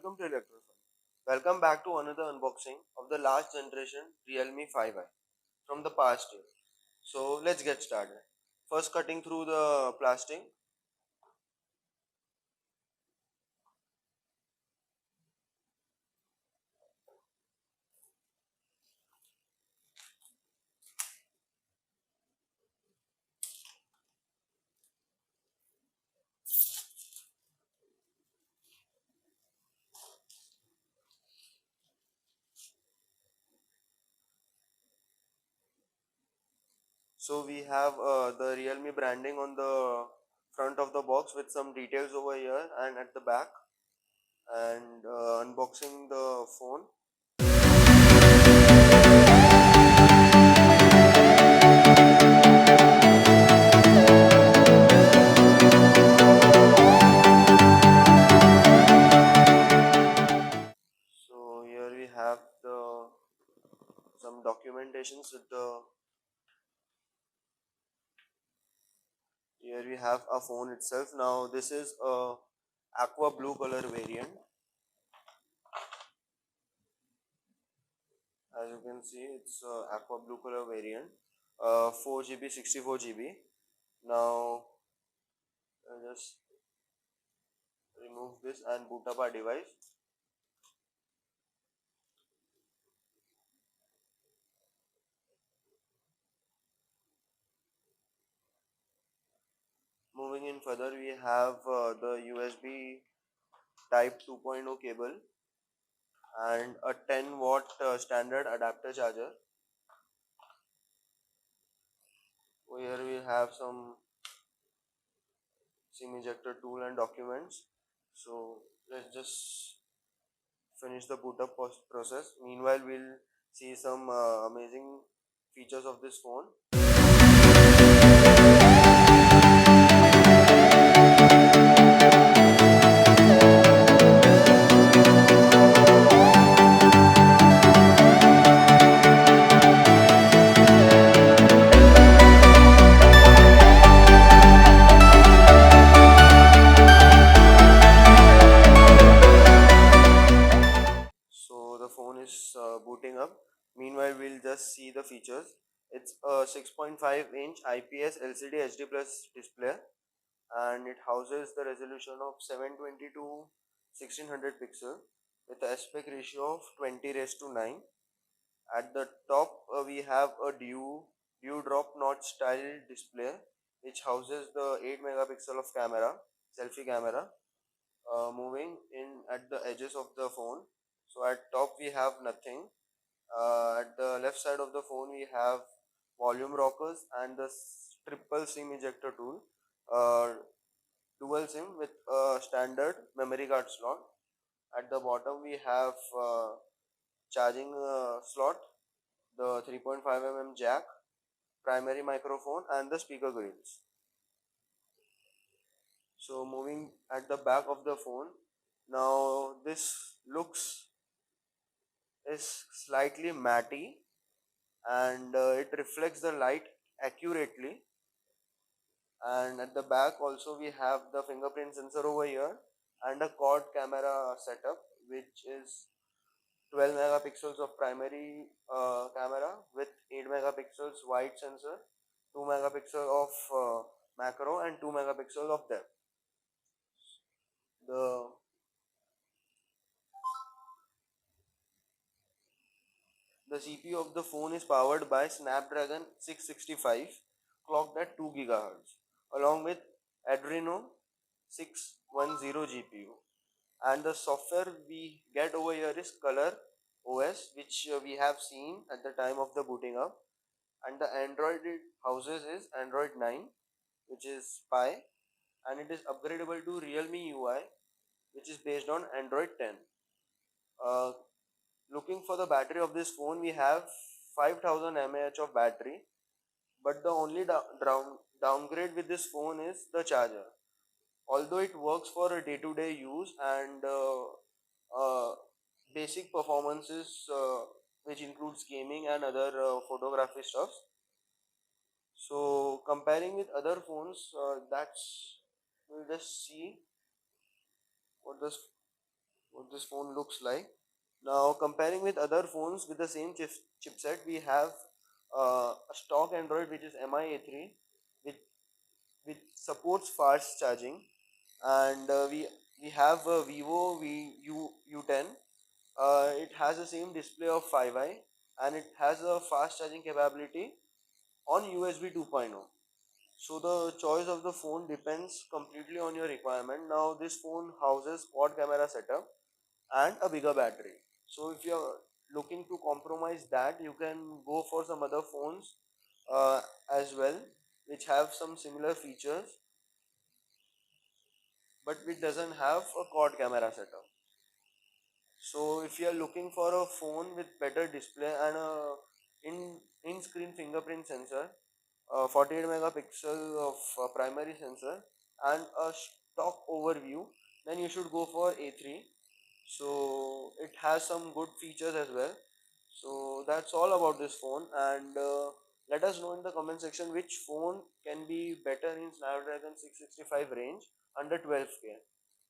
welcome to Electrofun. Welcome back to another unboxing of the last generation Realme 5i from the past year. So let's get started. First, cutting through the plastic. So we have the Realme branding on the front of the box with some details over here and at the back, and unboxing the phone. So here we have the some documentations with the here we have a phone itself. Now this is a aqua blue color variant. As you can see, it's aqua blue color variant, 4 GB, 64 GB. Now I'll just remove this and boot up our device. Moving in further, we have the USB Type 2.0 cable and a 10-watt standard adapter charger. Here we have some SIM ejector tool and documents. So let's just finish the boot up process. Meanwhile, we'll see some amazing features of this phone. So the phone is booting up. Meanwhile, we'll just see the features. It's a 6.5-inch IPS LCD HD plus display, and it houses the resolution of 720 to 1600 pixel with an aspect ratio of 20 raised to 9. At the top, we have a dewdrop notch style display which houses the 8 megapixel of camera, selfie camera. Moving in at the edges of the phone, so at top we have nothing. At the left side of the phone we have volume rockers and the triple SIM ejector tool, uh, dual SIM with a standard memory card slot. At the bottom we have charging slot, the 3.5 mm jack, primary microphone and the speaker grills. So moving at the back of the phone, now this looks is slightly matty, and it reflects the light accurately. And at the back also we have the fingerprint sensor over here and a quad camera setup, which is 12 megapixels of primary camera with 8 megapixels wide sensor, 2 megapixel of macro and 2 megapixel of depth. The CPU of the phone is powered by Snapdragon 665 clocked at 2 GHz along with Adreno 610 GPU. And the software we get over here is Color OS, which we have seen at the time of the booting up. And the Android it houses is Android 9, which is Pie, and it is upgradable to Realme UI, which is based on Android 10. Uh, Looking for the battery of this phone, we have 5000 mAh of battery, but the only downgrade with this phone is the charger. Although it works for a day-to-day use and uh, basic performances, which includes gaming and other photography stuff. So comparing with other phones, that's we'll just see what this what this phone looks like. Now comparing with other phones with the same chipset, we have a stock Android which is MIA3, which supports fast charging, and we have Vivo U10. It has the same display of 5i, and it has a fast charging capability on USB 2.0. So the choice of the phone depends completely on your requirement. Now this phone houses quad camera setup and a bigger battery. So if you're looking to compromise that, you can go for some other phones uh, as well, which have some similar features, but which doesn't have a quad camera setup. So if you are looking for a phone with better display and a in-screen fingerprint sensor, 48 megapixel of primary sensor, and a stock overview, then you should go for A3. So it has some good features as well. So that's all about this phone, and let us know in the comment section which phone can be better in Snapdragon 665 range under 12K,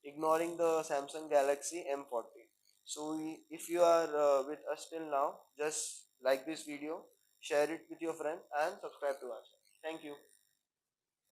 ignoring the Samsung Galaxy M40. So if you are with us till now, just like this video, share it with your friend, and subscribe to us. Thank you.